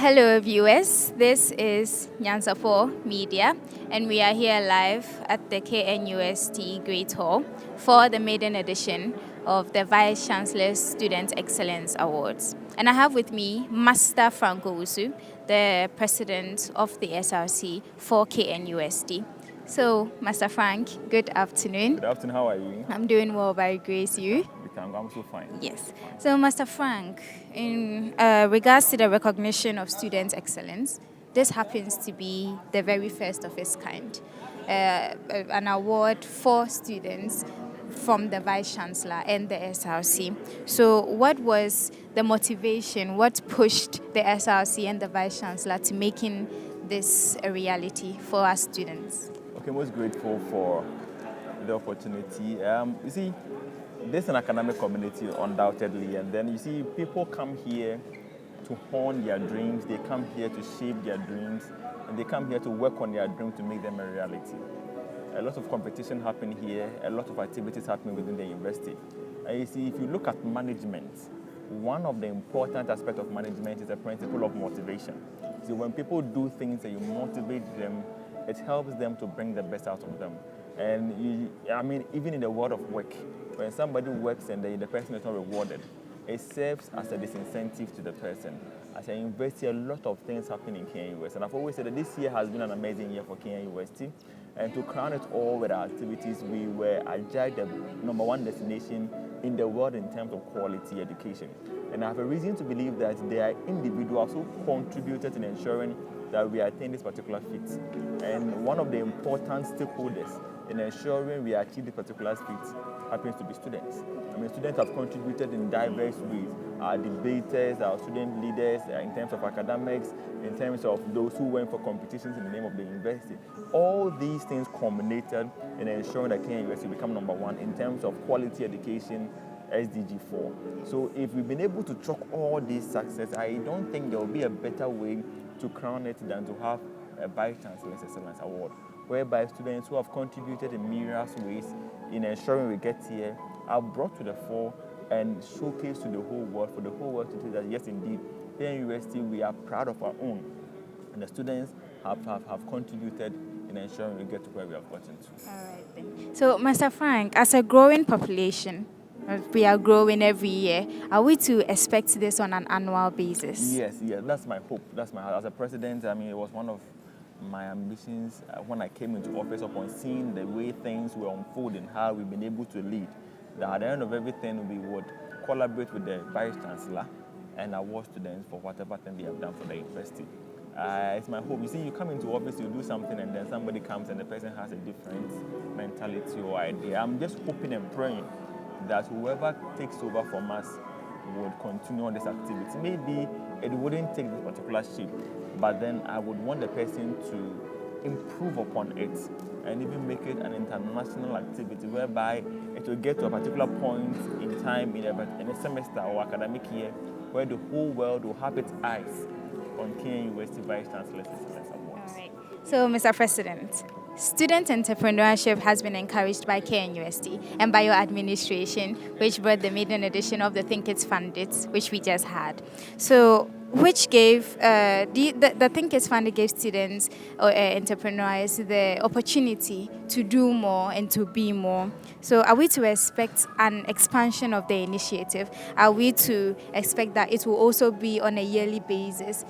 Hello, viewers. This is Chancellor Media, and we are here live at the KNUST Great Hall for the maiden edition of the Vice Chancellor's Student Excellence Awards. And I have with me Master Frank Owusu, the president of the SRC for KNUST. So, Master Frank, good afternoon. Good afternoon. How are you? I'm doing well, by grace. You? I'm so fine. Yes. So, Master Frank, in regards to the recognition of student excellence, this happens to be the very first of its kind, an award for students from the Vice Chancellor and the SRC. So, what was the motivation? What pushed the SRC and the Vice Chancellor to making this a reality for our students? Okay, most grateful for the opportunity. You see, this is an academic community, undoubtedly, and then you see people come here to hone their dreams, they come here to shape their dreams, and they come here to work on their dreams to make them a reality. A lot of competition happening here, a lot of activities happening within the university. And you see, if you look at management, one of the important aspects of management is the principle of motivation. So when people do things and you motivate them, it helps them to bring the best out of them. And even in the world of work, when somebody works and the person is not rewarded, it serves as a disincentive to the person. As a university, a lot of things happen in Kenya University. And I've always said that this year has been an amazing year for Kenya University. And to crown it all with our activities, we were adjudged the #1 destination in the world in terms of quality education. And I have a reason to believe that there are individuals who contributed in ensuring that we attain this particular feat. And one of the important stakeholders in ensuring we achieve this particular feat happens to be students. Students have contributed in diverse ways. Our debaters, our student leaders, in terms of academics, in terms of those who went for competitions in the name of the university. All these things culminated in ensuring that Kenya University become #1 in terms of quality education, SDG 4. So if we've been able to chalk all these success, I don't think there will be a better way to crown it than to have a Vice Chancellor's Excellence Award, whereby students who have contributed in myriad ways in ensuring we get here are brought to the fore and showcased to the whole world, for the whole world to see that yes, indeed, here in university we are proud of our own, and the students have contributed in ensuring we get to where we have gotten to. All right, then. So, Master Frank, as a growing population, we are growing every year, are we to expect this on an annual basis? Yes, that's my hope. As a president, it was one of my ambitions when I came into office, upon seeing the way things were unfolding, how we've been able to lead, that at the end of everything we would collaborate with the Vice Chancellor and award students for whatever thing they have done for the university. It's my hope. You see, you come into office, you do something, and then somebody comes and the person has a different mentality or idea. I'm just hoping and praying that whoever takes over from us would continue on this activity. Maybe it wouldn't take this particular shape, but then I would want the person to improve upon it and even make it an international activity whereby it will get to a particular point in time in a semester or academic year where the whole world will have its eyes on Kenya University Vice Chancellor's Excellence Awards. All right. So, Mr. President, student entrepreneurship has been encouraged by KNUST and by your administration, which brought the maiden edition of the Think It's Funded, which we just had. So, which gave the Think It's Funded gave students or entrepreneurs the opportunity to do more and to be more. So, are we to expect an expansion of the initiative? Are we to expect that it will also be on a yearly basis?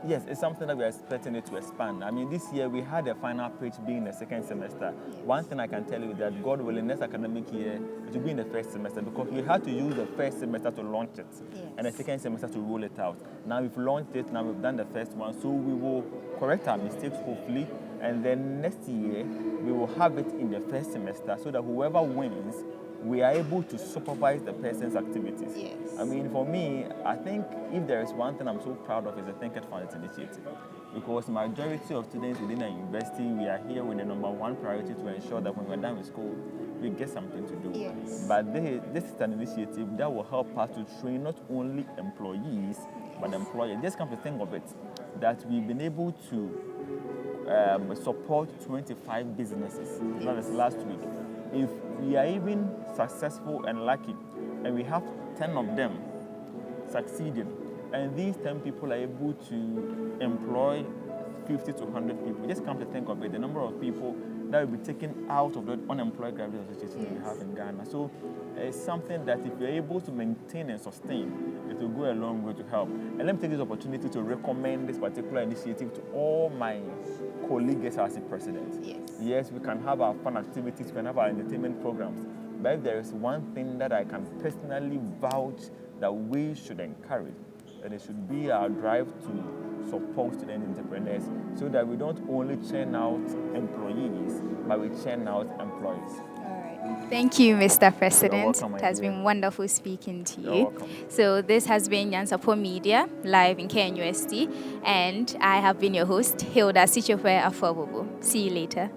Yes, it's something that we are expecting it to expand. This year we had a final pitch being the second semester. Yes. One thing I can tell you is that God willing, next academic year it will be in the first semester, because we had to use the first semester to launch it, Yes, and the second semester to roll it out. Now we've launched it, now we've done the first one, so we will correct our mistakes hopefully, and then next year we will have it in the first semester so that whoever wins, we are able to supervise the person's activities. Yes. For me, I think if there is one thing I'm so proud of is the Think It Funded initiative, because majority of students within a university, we are here with the #1 priority to ensure that when we're done with school, we get something to do. Yes. But this is an initiative that will help us to train not only employees, but employers. Just come to think of it, that we've been able to support 25 businesses. Yes. That is last week. If we are even successful and lucky, and we have 10 of them succeeding, And these 10 people are able to employ 50 to 100 people. Just come to think of it, the number of people that will be taken out of the unemployed graduate association that we have in Ghana. So it's something that if you're able to maintain and sustain, it will go a long way to help. And let me take this opportunity to recommend this particular initiative to all my colleagues as the president. Yes, we can have our fun activities, we can have our entertainment programs. But if there is one thing that I can personally vouch that we should encourage, and it should be our drive to support student entrepreneurs so that we don't only churn out employees, but we churn out employees. Thank you, Mr. President. You're welcome, It has dear. been wonderful speaking to You're you. welcome. So this has been Nyansapo Media, live in KNUST, and I have been your host, Hilda Sichokwe Afobubu. See you later.